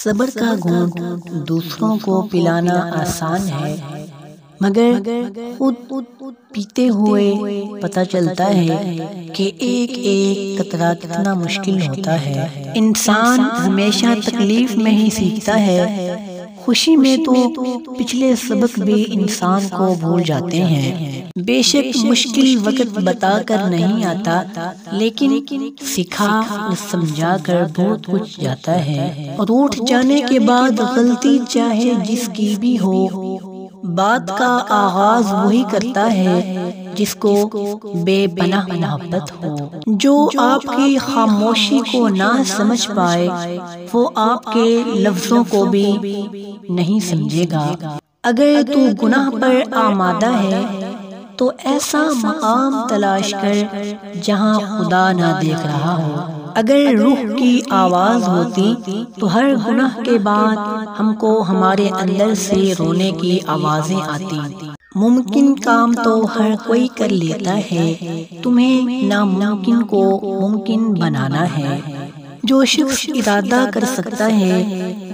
صبر کا گھونٹ دوسروں کو پلانا آسان ہے، مگر خود پیتے ہوئے پتہ چلتا ہے کہ ایک ایک قطرہ کتنا مشکل ہوتا ہے۔ انسان ہمیشہ تکلیف میں ہی سیکھتا ہے، خوشی میں تو پچھلے سبق بھی انسان کو بھول جاتے ہیں۔ بے شک مشکل وقت بتا کر نہیں آتا، لیکن سکھا اور سمجھا کر بہت کچھ جاتا ہے۔ اور اٹھ جانے کے بعد غلطی چاہے جس کی بھی ہو، بات کا آغاز وہی کرتا ہے جس کو بے پناہ محبت ہو۔ جو آپ کی خاموشی کو نہ سمجھ پائے، وہ آپ کے لفظوں کو بھی نہیں سمجھے گا۔ اگر تو گناہ پر آمادہ ہے تو ایسا مقام تلاش کر جہاں خدا نہ دیکھ رہا ہو۔ اگر روح کی آواز ہوتی تو ہر گناہ کے بعد ہم کو ہمارے اندر سے رونے کی آوازیں آتی۔ ممکن کام تو ہر کوئی کر لیتا ہے، تمہیں ناممکن کو ممکن بنانا ہے۔ جو شخص ارادہ کر سکتا ہے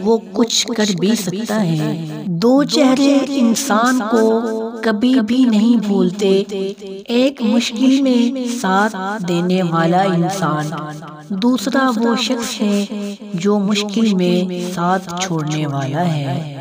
وہ کچھ کر بھی سکتا ہے۔ دو چہرے انسان کو کبھی بھی نہیں بھولتے، ایک مشکل میں ساتھ دینے والا انسان، دوسرا وہ شخص ہے جو مشکل میں ساتھ چھوڑنے والا ہے۔